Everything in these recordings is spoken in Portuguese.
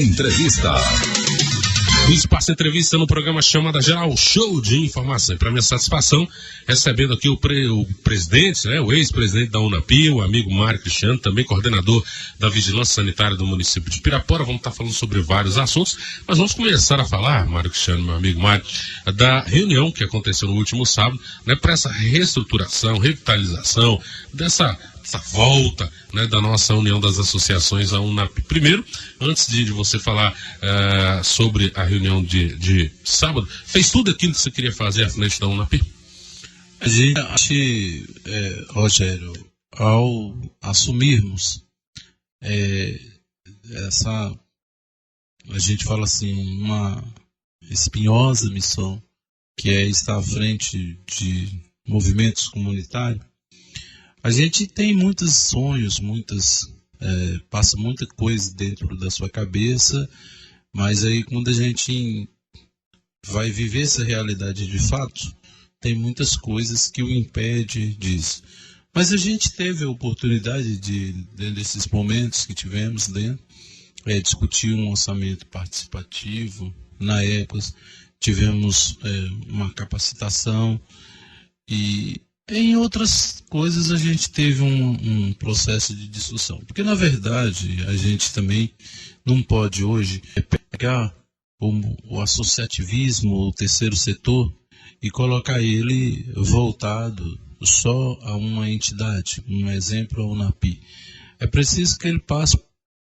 Entrevista. O Espaço Entrevista no programa Chamada Geral, show de informação. Para minha satisfação, recebendo aqui o presidente, o ex-presidente da UNAPI, o amigo Mário Cristiano, também coordenador da Vigilância Sanitária do município de Pirapora. Vamos estar falando sobre vários assuntos, mas vamos começar a falar, Mário Cristiano, meu amigo Mário, da reunião que aconteceu no último sábado, para essa reestruturação, revitalização, dessa volta da nossa União das Associações, a UNAPI. Primeiro, antes de você falar sobre a reunião de sábado, fez tudo aquilo que você queria fazer à frente da UNAPI? A gente, Rogério, ao assumirmos essa, a gente fala assim, uma espinhosa missão, que é estar à frente de movimentos comunitários, a gente tem muitos sonhos, passa muita coisa dentro da sua cabeça, mas aí quando a gente vai viver essa realidade de fato, tem muitas coisas que o impede disso. Mas a gente teve a oportunidade de, dentro desses momentos que tivemos discutir um orçamento participativo. Na época tivemos uma capacitação e em outras coisas a gente teve um processo de discussão. Porque, na verdade, a gente também não pode hoje pegar o associativismo, o terceiro setor, e colocar ele voltado só a uma entidade, um exemplo a UNAPI. É preciso que ele passe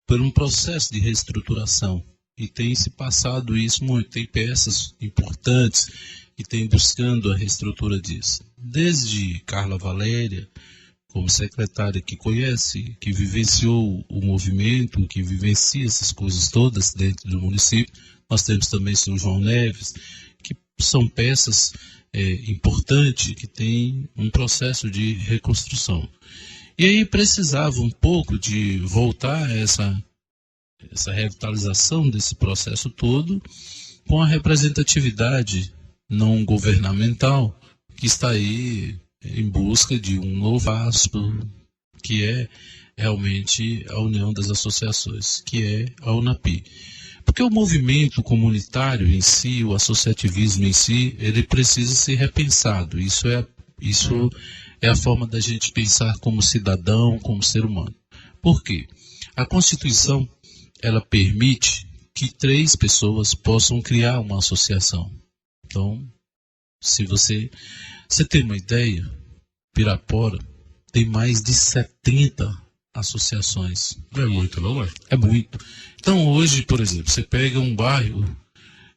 por um processo de reestruturação. E tem se passado isso muito. Tem peças importantes que tem buscando a reestrutura disso. Desde Carla Valéria, como secretária que conhece, que vivenciou o movimento, que vivencia essas coisas todas dentro do município. Nós temos também o senhor João Neves, que são peças importantes, que têm um processo de reconstrução. E aí precisava um pouco de voltar a essa revitalização desse processo todo com a representatividade não governamental que está aí em busca de um novo passo, que é realmente a União das Associações, que é a UNAPI. Porque o movimento comunitário em si, o associativismo em si, ele precisa ser repensado. Isso é a forma da gente pensar como cidadão, como ser humano. Por quê? A Constituição, ela permite que 3 pessoas possam criar uma associação. Então, se você tem uma ideia, Pirapora tem mais de 70 associações. Não é muito, não é? É muito. Então, hoje, por exemplo, você pega um bairro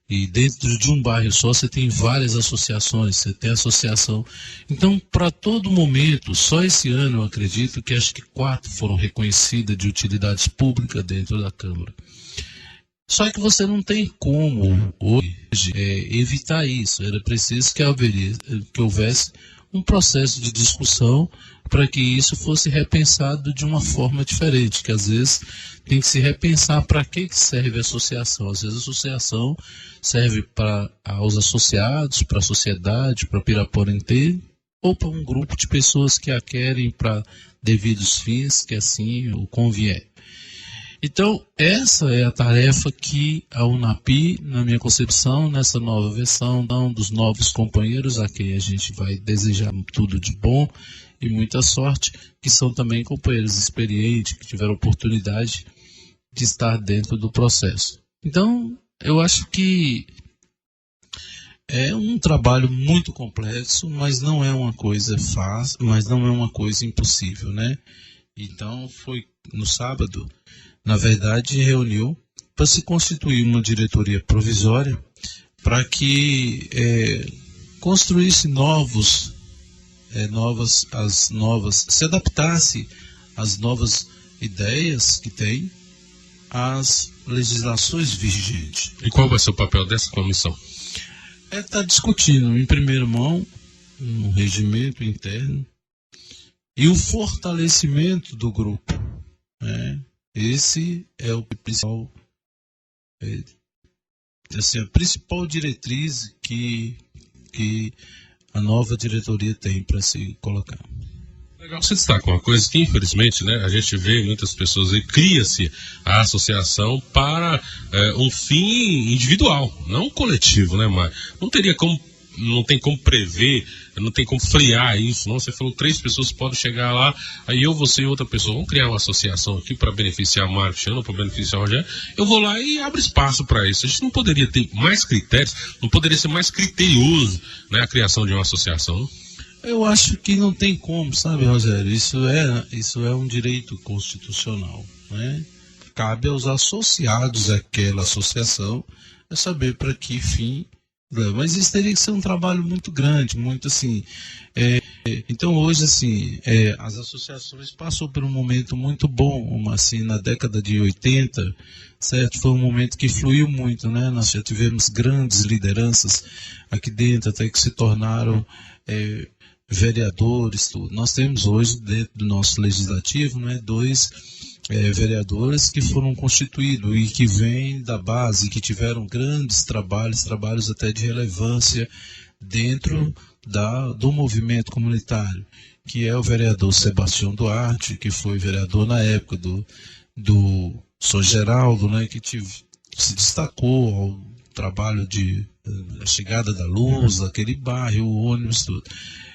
e dentro de um bairro só você tem várias associações, você tem associação. Então, para todo momento, só esse ano eu acredito que acho que 4 foram reconhecidas de utilidades públicas dentro da Câmara. Só que você não tem como hoje evitar isso. Era preciso que houvesse um processo de discussão para que isso fosse repensado de uma forma diferente, que às vezes tem que se repensar para que serve a associação. Às vezes a associação serve para os associados, para a sociedade, para Pirapora inteiro, ou para um grupo de pessoas que a querem para devidos fins, que assim o convier. Então, essa é a tarefa que a UNAPI, na minha concepção, nessa nova versão, dos novos companheiros, a quem a gente vai desejar tudo de bom e muita sorte, que são também companheiros experientes, que tiveram oportunidade de estar dentro do processo. Então, eu acho que é um trabalho muito complexo, mas não é uma coisa fácil, mas não é uma coisa impossível, né? Então, foi no sábado, na verdade, reuniu para se constituir uma diretoria provisória para que construísse se adaptasse às novas ideias que tem, às legislações vigentes. E qual vai ser o papel dessa comissão? Está discutindo, em primeira mão, um regimento interno e o fortalecimento do grupo, né? Esse é o principal, a principal diretriz que a nova diretoria tem para se colocar. Legal, você destaca uma coisa que, infelizmente, né, a gente vê muitas pessoas aí, cria-se a associação para um fim individual, não coletivo, né, Mário? Não tem como prever, não tem como frear isso, não. Você falou 3 pessoas podem chegar lá, aí eu, você e outra pessoa, vamos criar uma associação aqui para beneficiar o Mário Cristiano, para beneficiar o Rogério, eu vou lá e abro espaço para isso. A gente não poderia ter mais critérios, não poderia ser mais criterioso, né, a criação de uma associação, não? Eu acho que não tem como, sabe, Rogério? Isso é um direito constitucional, né? Cabe aos associados àquela associação saber para que fim. Mas isso teria que ser um trabalho muito grande, muito assim. Então hoje, assim, as associações passou por um momento muito bom, assim, na década de 80, certo? Foi um momento que fluiu muito, né? Nós já tivemos grandes lideranças aqui dentro, até que se tornaram vereadores, tudo. Nós temos hoje, dentro do nosso legislativo, né, 2 vereadores que foram constituídos e que vêm da base, que tiveram grandes trabalhos até de relevância dentro do movimento comunitário, que é o vereador Sebastião Duarte, que foi vereador na época do São Geraldo, né, que se destacou ao trabalho de a chegada da luz, aquele bairro, o ônibus, tudo.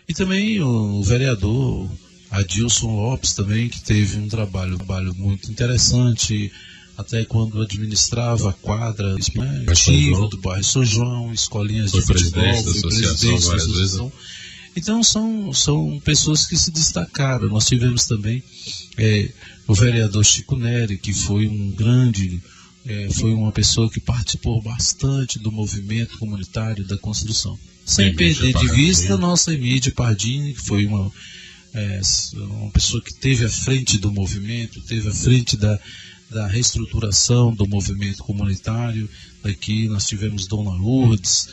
E também o vereador Adilson Lopes também, que teve um trabalho muito interessante, até quando administrava a quadra esportiva do bairro São João, escolinhas de futebol, foi presidente da associação. Então são pessoas que se destacaram. Nós tivemos também o vereador Chico Neri, que foi foi uma pessoa que participou bastante do movimento comunitário da construção. Sem perder de vista a nossa Emídia Pardini, que foi uma pessoa que esteve à frente do movimento, esteve à frente da reestruturação do movimento comunitário. Aqui nós tivemos Dona Lourdes,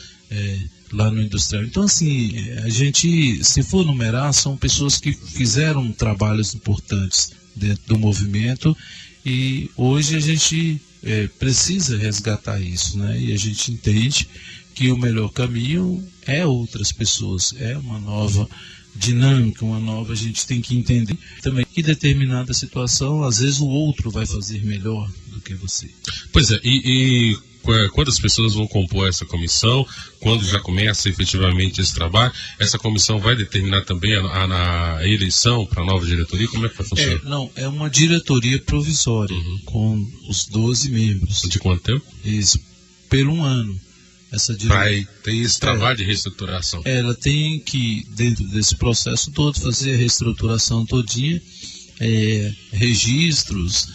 lá no Industrial. Então, assim, a gente, se for numerar, são pessoas que fizeram trabalhos importantes dentro do movimento, e hoje a gente precisa resgatar isso, né? E a gente entende que o melhor caminho é outras pessoas, é uma nova dinâmica, a gente tem que entender também que determinada situação, às vezes o outro vai fazer melhor do que você. Pois é, e quantas pessoas vão compor essa comissão? Quando já começa efetivamente esse trabalho, essa comissão vai determinar também a eleição para a nova diretoria? Como é que vai funcionar? É uma diretoria provisória, com os 12 membros. De quanto tempo? Isso, por um ano. Vai ter esse trabalho de reestruturação. Ela tem que, dentro desse processo todo, fazer a reestruturação todinha, registros,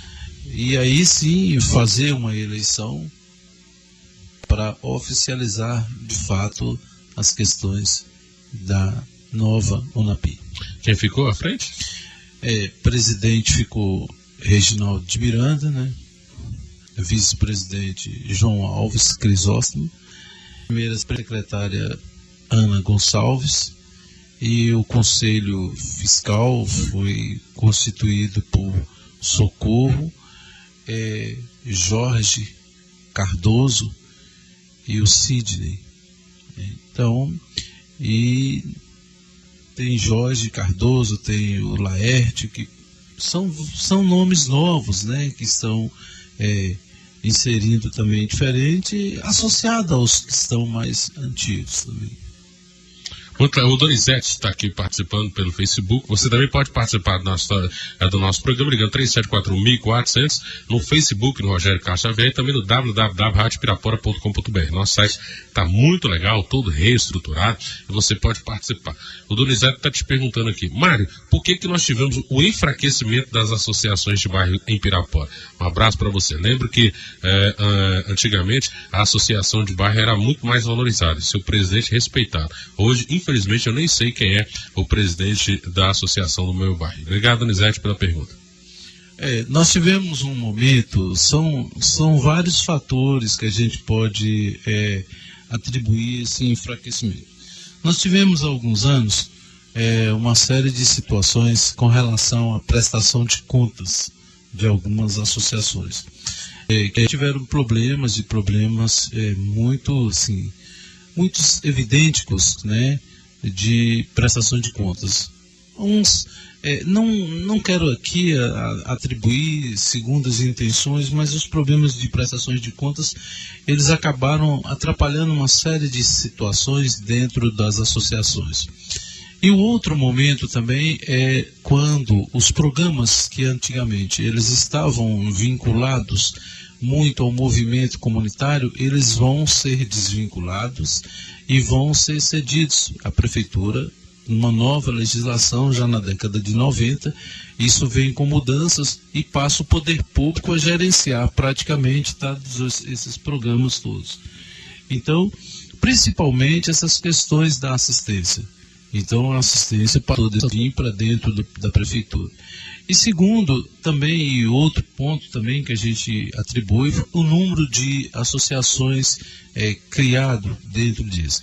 e aí sim fazer uma eleição para oficializar de fato as questões da nova UNAPI. Quem ficou à frente? Presidente ficou Reginaldo de Miranda, né? Vice-presidente João Alves Crisóstomo, primeira secretária Ana Gonçalves, e o conselho fiscal foi constituído por Socorro, Jorge Cardoso e o Sidney. Então, e tem Jorge Cardoso, tem o Laerte, que são nomes novos, né, que estão inserindo também diferente, associado aos que estão mais antigos também. O Donizete está aqui participando pelo Facebook. Você também pode participar do nosso programa ligando 3741-1400 no Facebook, no Rogério Castro Xavier, e também no www.radiopirapora.com.br. Nosso site está muito legal, todo reestruturado, e você pode participar. O Donizete está te perguntando aqui, Mário, por que nós tivemos o enfraquecimento das associações de bairro em Pirapora? Um abraço para você. Lembro que antigamente a associação de bairro era muito mais valorizada, seu presidente respeitado. Hoje, infelizmente, eu nem sei quem é o presidente da associação do meu bairro. Obrigado, Donizete, pela pergunta. Nós tivemos um momento, são vários fatores que a gente pode atribuir esse enfraquecimento. Nós tivemos há alguns anos uma série de situações com relação à prestação de contas de algumas associações, que tiveram problemas muito evidentes, né, de prestação de contas. não quero aqui atribuir segundas intenções, mas os problemas de prestações de contas, eles acabaram atrapalhando uma série de situações dentro das associações. E o outro momento também é quando os programas que antigamente eles estavam vinculados muito ao movimento comunitário, eles vão ser desvinculados e vão ser cedidos à prefeitura, uma nova legislação já na década de 90, isso vem com mudanças e passa o poder público a gerenciar praticamente todos esses programas todos. Então, principalmente essas questões da assistência. Então, a assistência passou de vir para dentro da prefeitura. E segundo, também, e outro ponto também que a gente atribui, o número de associações criado dentro disso.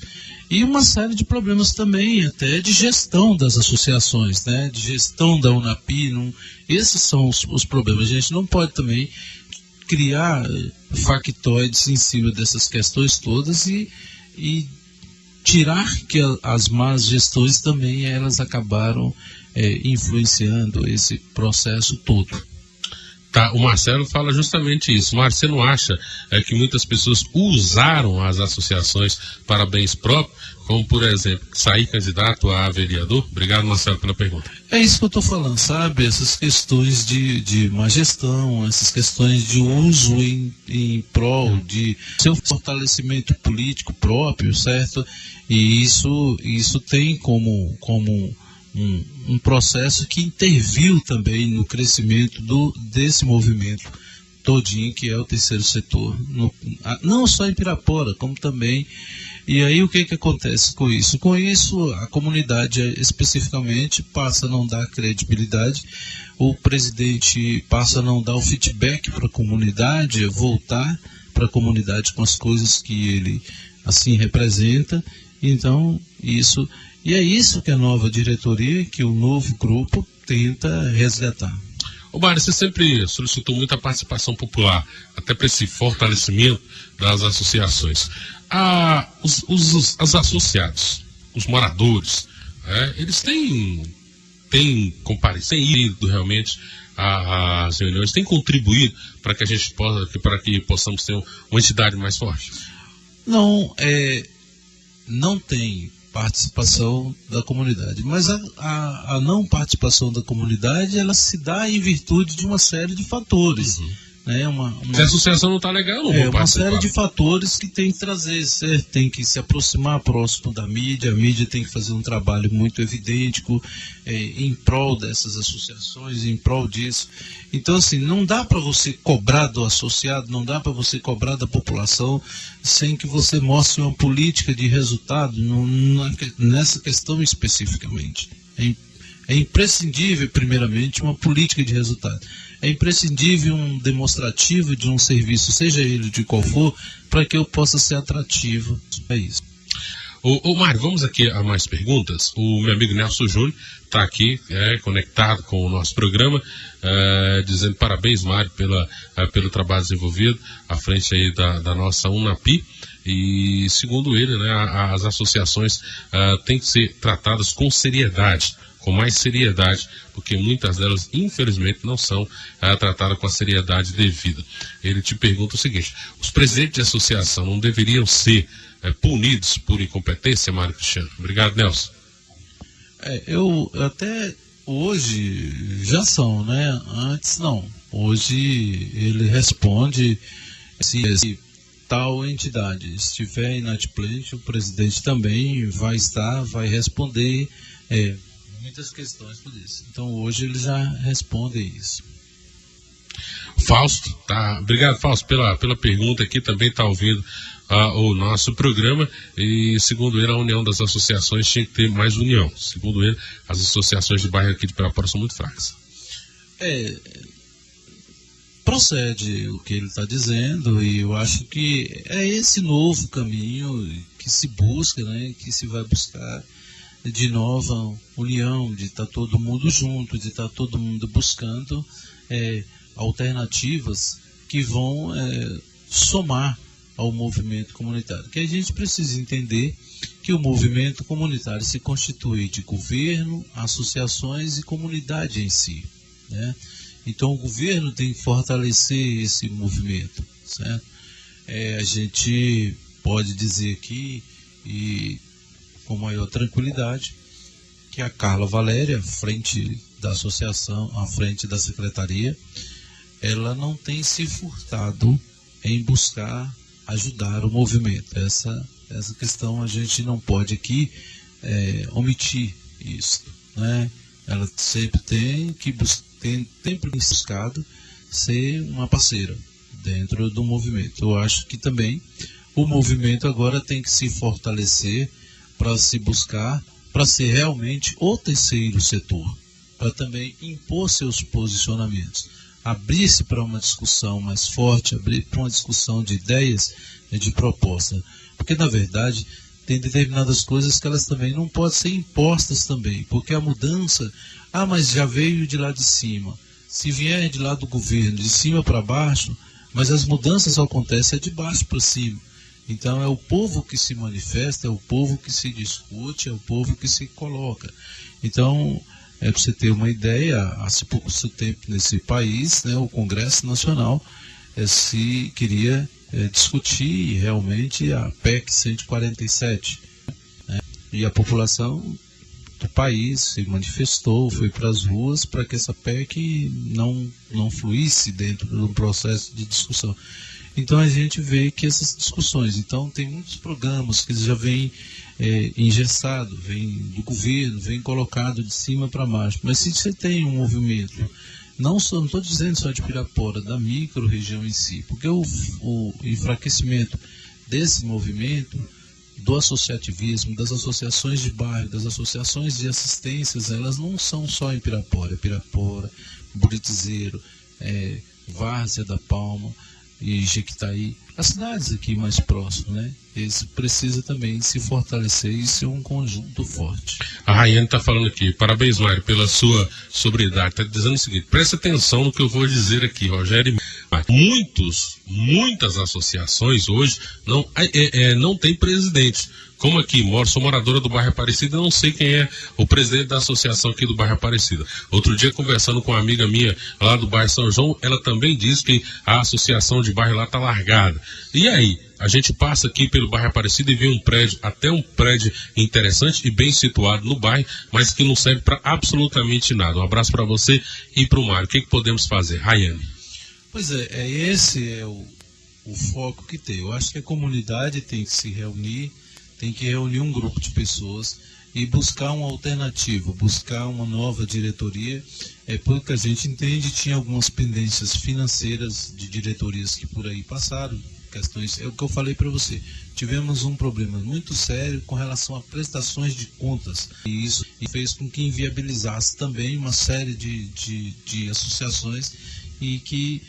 E uma série de problemas também, até de gestão das associações, né? De gestão da UNAPI. Esses são os problemas. A gente não pode também criar factoides em cima dessas questões todas e tirar que as más gestões também elas acabaram influenciando esse processo todo. Tá, o Marcelo fala justamente isso. Marcelo, não acha que muitas pessoas usaram as associações para bens próprios, como, por exemplo, sair candidato a vereador? Obrigado, Marcelo, pela pergunta. É isso que eu estou falando, sabe? Essas questões de má gestão, essas questões de uso em prol de seu fortalecimento político próprio, certo? E isso tem como um processo que interviu também no crescimento desse movimento todinho, que é o terceiro setor, não só em Pirapora, como também. E aí o que acontece com isso? Com isso, a comunidade especificamente passa a não dar credibilidade, o presidente passa a não dar o feedback para a comunidade, voltar para a comunidade com as coisas que ele assim representa. Então, isso... E é isso que a nova diretoria, que o novo grupo tenta resgatar. Ô Mário, você sempre solicitou muita participação popular, até para esse fortalecimento das associações. Os associados, os moradores, eles têm comparecido, têm ido realmente às reuniões, têm contribuído para que a gente possamos ter uma entidade mais forte? Não tem participação da comunidade, mas a não participação da comunidade ela se dá em virtude de uma série de fatores. Né? Se a associação não está legal, não vou uma participar. Série de fatores que tem que trazer, certo? Tem que se aproximar próximo da mídia, a mídia tem que fazer um trabalho muito evidente em prol dessas associações, em prol disso. Então, assim, não dá para você cobrar do associado, não dá para você cobrar da população sem que você mostre uma política de resultado nessa questão especificamente. É imprescindível, primeiramente, uma política de resultado. É imprescindível um demonstrativo de um serviço, seja ele de qual for, para que eu possa ser atrativo. É isso. Ô Mário, vamos aqui a mais perguntas. O meu amigo Nelson Júnior está aqui conectado com o nosso programa, dizendo parabéns, Mário, pelo trabalho desenvolvido à frente aí da nossa UNAPI. E segundo ele, né, as associações têm que ser tratadas com seriedade, com mais seriedade, porque muitas delas, infelizmente, não são tratadas com a seriedade devida. Ele te pergunta o seguinte: os presidentes de associação não deveriam ser punidos por incompetência, Mário Cristiano? Obrigado, Nelson. Eu até hoje já são, né? Antes não. Hoje ele responde se tal entidade estiver inadimplente, o presidente também vai responder muitas questões por isso. Então hoje ele já responde isso. Fausto, tá? Obrigado, Fausto, pela pergunta aqui, também está ouvindo o nosso programa, e segundo ele, a união das associações tinha que ter mais união. Segundo ele, as associações de bairro aqui de Pirapora são muito fracas. Procede o que ele está dizendo, e eu acho que é esse novo caminho que se busca, né, que se vai buscar de nova união, de estar todo mundo junto, de estar todo mundo buscando alternativas que vão somar ao movimento comunitário. Que a gente precisa entender que o movimento comunitário se constitui de governo, associações e comunidade em si, né? Então o governo tem que fortalecer esse movimento, certo? A gente pode dizer aqui, e com maior tranquilidade, que a Carla Valéria, à frente da associação, à frente da secretaria, ela não tem se furtado em buscar ajudar o movimento. Essa questão a gente não pode aqui omitir isso, né? Ela sempre tem buscado ser uma parceira dentro do movimento. Eu acho que também o movimento agora tem que se fortalecer para se buscar, para ser realmente o terceiro setor, para também impor seus posicionamentos, abrir-se para uma discussão mais forte, abrir para uma discussão de ideias, de proposta, porque na verdade tem determinadas coisas que elas também não podem ser impostas também, porque a mudança, mas já veio de lá de cima. Se vier de lá do governo, de cima para baixo, mas as mudanças só acontecem de baixo para cima. Então é o povo que se manifesta, é o povo que se discute, é o povo que se coloca. Então, para você ter uma ideia, há pouco tempo nesse país, né, o Congresso Nacional se queria discutir realmente a PEC 147, né, e a população do país se manifestou, foi para as ruas para que essa PEC não fluísse dentro do processo de discussão. Então a gente vê que essas discussões, então tem muitos programas que já vêm engessados, vêm do governo, vêm colocado de cima para baixo, mas se você tem um movimento, não estou dizendo só de Pirapora, da micro-região em si, porque o enfraquecimento desse movimento, do associativismo, das associações de bairro, das associações de assistências, elas não são só em Pirapora, Buritizeiro, Várzea da Palma e Jequitaí, as cidades aqui mais próximas, né? Esse precisa também se fortalecer e ser um conjunto forte. A Rayane está falando aqui, parabéns, Mário, pela sua sobriedade. Está dizendo o seguinte, presta atenção no que eu vou dizer aqui, Rogério. Muitas associações hoje não têm presidente. Como aqui, sou moradora do bairro Aparecida, não sei quem é o presidente da associação aqui do bairro Aparecida. Outro dia, conversando com uma amiga minha lá do bairro São João, ela também disse que a associação de bairro lá está largada. E aí, a gente passa aqui pelo bairro Aparecida e vê um prédio interessante e bem situado no bairro, mas que não serve para absolutamente nada. Um abraço para você e para o Mário. O que podemos fazer? Rayane. Pois esse é o foco que tem. Eu acho que a comunidade tem que se reunir, tem que reunir um grupo de pessoas e buscar uma alternativa, buscar uma nova diretoria, porque a gente entende que tinha algumas pendências financeiras de diretorias que por aí passaram, questões, é o que eu falei para você, tivemos um problema muito sério com relação a prestações de contas, e isso fez com que inviabilizasse também uma série de associações e que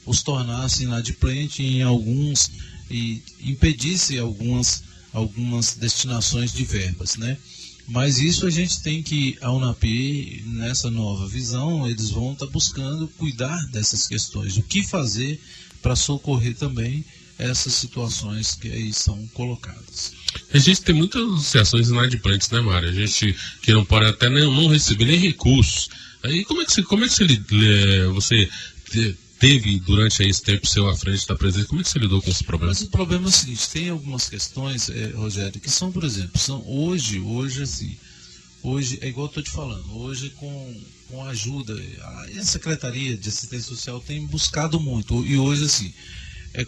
os tornasse inadimplentes em alguns, e impedisse algumas destinações de verbas, né? Mas isso a gente tem que, a UNAPI, nessa nova visão, eles vão estar buscando cuidar dessas questões, o que fazer para socorrer também essas situações que aí são colocadas. A gente tem muitas associações inadimplentes, né, Mário? A gente que não pode até não receber nem recursos. Aí como é que você teve durante esse tempo seu à frente da presidência, como é que você lidou com esse problema? Mas o problema é o seguinte, tem algumas questões, Rogério, que são, por exemplo, hoje é igual eu estou te falando, hoje com a ajuda, a Secretaria de Assistência Social tem buscado muito, e hoje assim,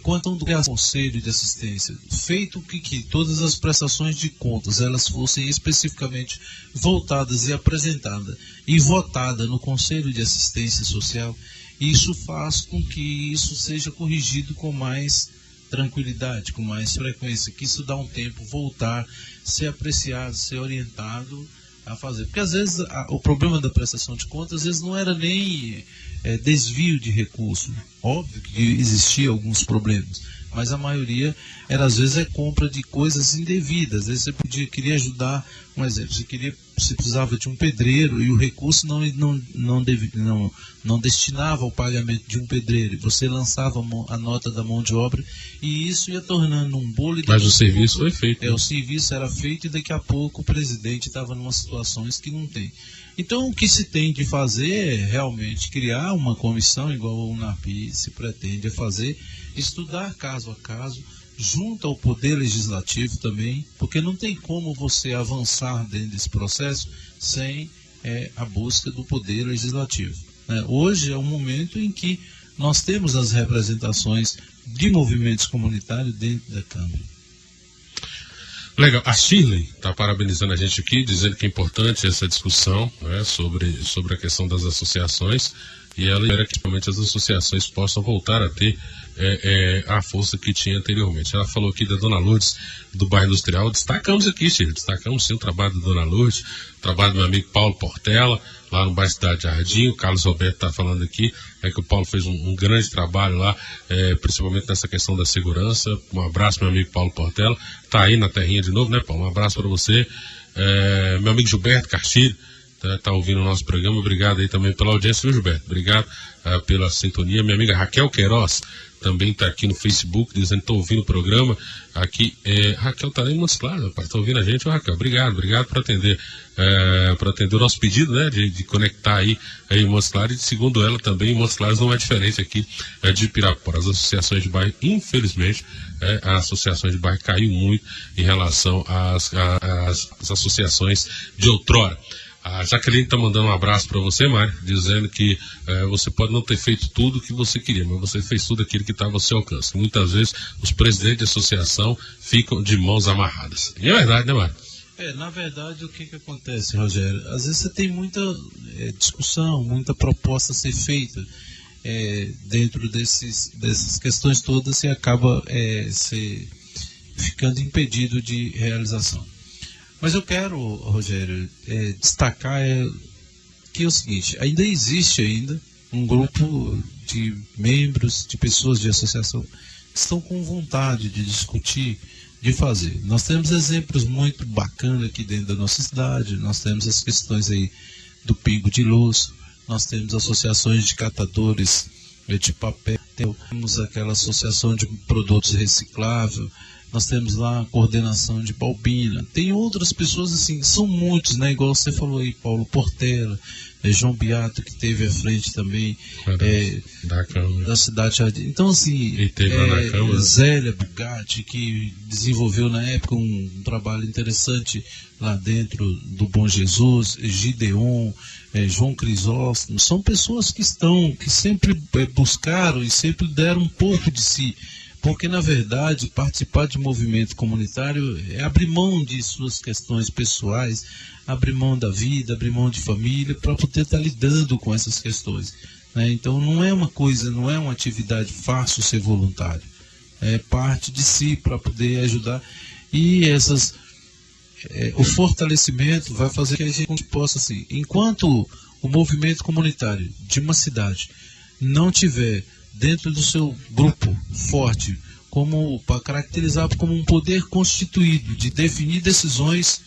quanto do Conselho de Assistência, feito que todas as prestações de contas elas fossem especificamente voltadas e apresentadas e votadas no Conselho de Assistência Social, isso faz com que isso seja corrigido com mais tranquilidade, com mais frequência, que isso dá um tempo voltar, ser apreciado, ser orientado a fazer. Porque às vezes o problema da prestação de contas, às vezes não era nem desvio de recurso. Óbvio que existia alguns problemas, mas a maioria era, às vezes, compra de coisas indevidas. Às vezes você queria ajudar, um exemplo, você precisava de um pedreiro e o recurso não destinava ao pagamento de um pedreiro. Você lançava a nota da mão de obra e isso ia tornando um bolo. Mas o serviço foi feito. O serviço era feito e daqui a pouco o presidente estava em umas situações que não tem. Então, o que se tem de fazer é realmente criar uma comissão, igual a UNAPI se pretende fazer, estudar caso a caso, junto ao Poder Legislativo também, porque não tem como você avançar dentro desse processo sem a busca do Poder Legislativo. Hoje é um momento em que nós temos as representações de movimentos comunitários dentro da Câmara. Legal. A Shirley está parabenizando a gente aqui, dizendo que é importante essa discussão, né, sobre a questão das associações, e ela espera que principalmente as associações possam voltar a ter a força que tinha anteriormente. Ela falou aqui da Dona Lourdes, do bairro Industrial. Destacamos aqui, Shirley, destacamos sim o trabalho da Dona Lourdes, o trabalho do meu amigo Paulo Portela, lá no bairro Cidade Jardim. O Carlos Roberto está falando aqui, que o Paulo fez um grande trabalho lá, principalmente nessa questão da segurança. Um abraço, meu amigo Paulo Portela. Está aí na terrinha de novo, né, Paulo? Um abraço para você. Meu amigo Gilberto Castilho está ouvindo o nosso programa. Obrigado aí também pela audiência, viu, Gilberto? Obrigado pela sintonia. Minha amiga Raquel Queiroz também está aqui no Facebook, dizendo que está ouvindo o programa. Aqui, Raquel está em Montes Claros, está ouvindo a gente. Raquel, obrigado por atender o nosso pedido, né, de conectar aí em Montes Claros. E segundo ela também, Montes Claros não é diferente aqui de Pirapora. As associações de bairro, infelizmente, as associações de bairro caiu muito em relação às associações de outrora. A Jaqueline está mandando um abraço para você, Mário, dizendo que você pode não ter feito tudo o que você queria, mas você fez tudo aquilo que estava ao seu alcance. Muitas vezes os presidentes de associação ficam de mãos amarradas. E é verdade, né, Mário? Na verdade, o que acontece, Rogério? Às vezes você tem muita discussão, muita proposta a ser feita dentro dessas questões todas e acaba ficando impedido de realização. Mas eu quero, Rogério, destacar que é o seguinte: ainda existe um grupo de membros, de pessoas de associação que estão com vontade de discutir, de fazer. Nós temos exemplos muito bacanas aqui dentro da nossa cidade. Nós temos as questões aí do pingo de luz, nós temos associações de catadores de papel, temos aquela associação de produtos recicláveis. Nós temos lá a coordenação de Balbina. Tem outras pessoas assim, são muitos, né? Igual você falou aí, Paulo Portela, João Beato, que teve à frente também da cidade Jardim. Então, assim, Zélia Bugatti, que desenvolveu na época um trabalho interessante lá dentro do Bom Jesus, Gideon, João Crisóstomo, são pessoas que sempre buscaram e sempre deram um pouco de si. Porque, na verdade, participar de movimento comunitário é abrir mão de suas questões pessoais, abrir mão da vida, abrir mão de família, para poder estar lidando com essas questões. Né? Então, não é uma atividade fácil ser voluntário. É parte de si para poder ajudar. E o fortalecimento vai fazer que a gente possa, assim, enquanto o movimento comunitário de uma cidade não tiver dentro do seu grupo forte, para caracterizar como um poder constituído de definir decisões,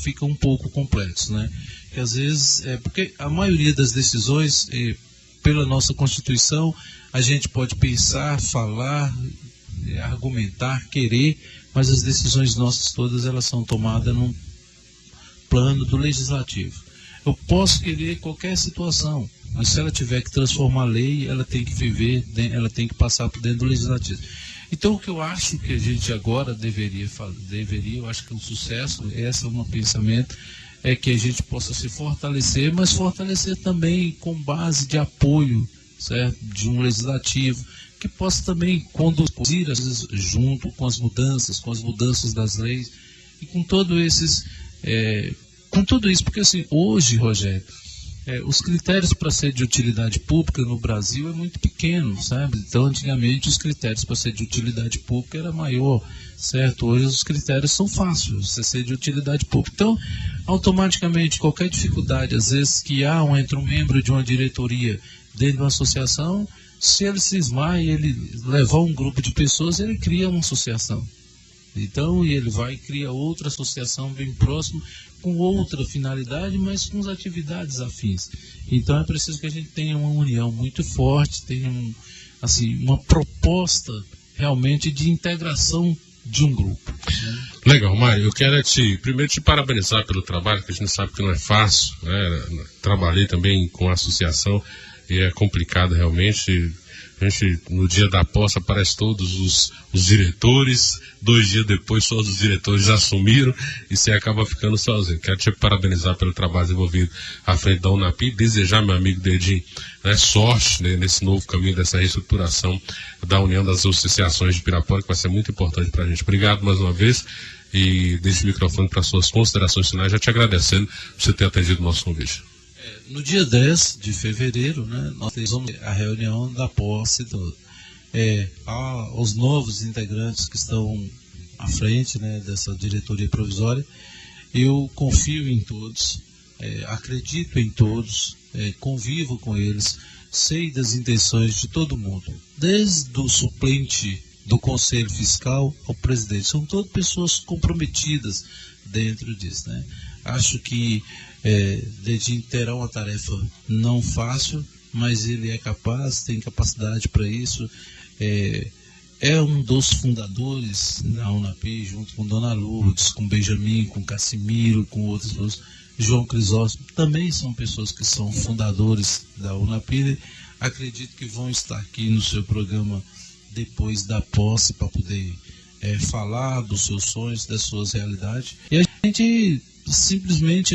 fica um pouco complexo, né? Que às vezes, porque a maioria das decisões, pela nossa Constituição, a gente pode pensar, falar, argumentar, querer, mas as decisões nossas todas elas são tomadas num plano do legislativo. Eu posso querer qualquer situação, mas se ela tiver que transformar a lei, ela tem que viver, ela tem que passar por dentro do legislativo. Então, o que eu acho que a gente agora deveria, eu acho que o sucesso, esse é o meu pensamento, é que a gente possa se fortalecer, mas fortalecer também com base de apoio, certo? De um legislativo, que possa também conduzir, às vezes, junto com as mudanças das leis, e com tudo isso, porque assim, hoje, Rogério, os critérios para ser de utilidade pública no Brasil é muito pequeno, sabe? Então, antigamente, os critérios para ser de utilidade pública era maior, certo? Hoje os critérios são fáceis, você ser de utilidade pública. Então, automaticamente, qualquer dificuldade, às vezes, que entre um membro de uma diretoria dentro de uma associação, Se ele cismar e ele levar um grupo de pessoas, ele cria uma associação. Então, ele vai e cria outra associação bem próxima, com outra finalidade, mas com as atividades afins. Então, é preciso que a gente tenha uma união muito forte, tenha uma proposta realmente de integração de um grupo. Né? Legal, Mário, eu quero primeiro te parabenizar pelo trabalho, que a gente sabe que não é fácil, né? Trabalhei também com a associação e é complicado realmente. A gente, no dia da posse, aparece todos os diretores, 2 dias depois todos os diretores assumiram e você acaba ficando sozinho. Quero te parabenizar pelo trabalho desenvolvido à frente da UNAPI, desejar, meu amigo Dedinho, né, sorte, né, nesse novo caminho dessa reestruturação da União das Associações de Pirapora, que vai ser muito importante para a gente. Obrigado mais uma vez e deixo o microfone para suas considerações finais, já te agradecendo por você ter atendido o nosso convite. No dia 10 de fevereiro, né, nós temos a reunião da posse os novos integrantes que estão à frente, né, dessa diretoria provisória. Eu confio em todos, acredito em todos, convivo com eles, sei das intenções de todo mundo, desde o suplente do Conselho Fiscal ao presidente. São todas pessoas comprometidas dentro disso, né? Acho que Dedinho terá uma tarefa não fácil, mas ele é capaz, tem capacidade para isso. É um dos fundadores da UNAPI, junto com Dona Lourdes, com Benjamin, com Cassimiro, com outros, João Crisóstomo, também são pessoas que são fundadores da UNAPI. Acredito que vão estar aqui no seu programa depois da posse para poder falar dos seus sonhos, das suas realidades. E a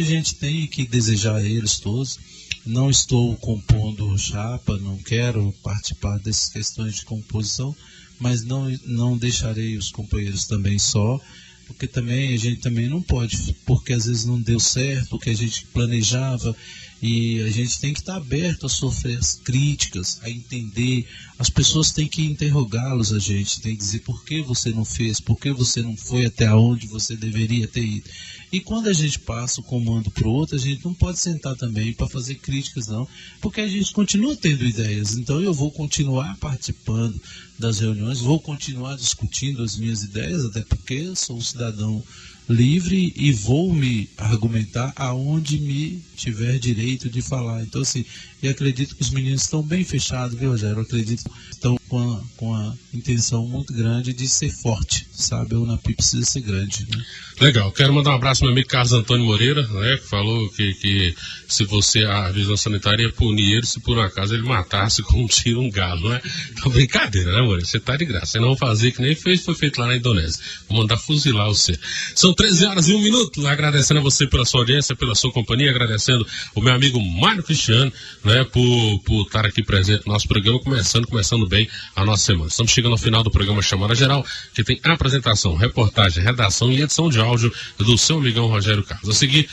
gente tem que desejar a eles todos. Não estou compondo chapa, não quero participar dessas questões de composição, mas não deixarei os companheiros também só, porque também a gente também não pode, porque às vezes não deu certo o que a gente planejava, e a gente tem que estar aberto a sofrer as críticas, a entender. As pessoas têm que interrogá-los, a gente tem que dizer por que você não fez, por que você não foi até onde você deveria ter ido. E quando a gente passa o comando para o outro, a gente não pode sentar também para fazer críticas, não, porque a gente continua tendo ideias. Então eu vou continuar participando das reuniões, vou continuar discutindo as minhas ideias, até porque eu sou um cidadão livre e vou me argumentar aonde me tiver direito de falar. Então, assim, eu acredito que os meninos estão bem fechados, viu, Rogério? Eu acredito que estão com a intenção muito grande de ser forte, sabe? A UNAPI precisa ser grande, né? Legal. Quero mandar um abraço ao meu amigo Carlos Antônio Moreira, né, que falou que se a vigilância sanitária ia punir ele se por um acaso ele matasse com um tiro um galo, né? Então, brincadeira, né, Moreira? Você tá de graça. Você não vai fazer que nem foi feito lá na Indonésia. Vou mandar fuzilar você. São 13h01. Agradecendo a você pela sua audiência, pela sua companhia, agradecendo o meu amigo Mário Cristiano, né, por estar aqui presente no nosso programa, começando bem a nossa semana. Estamos chegando ao final do programa Chamada Geral, que tem apresentação, reportagem, redação e edição de áudio do seu amigão Rogério Carlos. A seguir,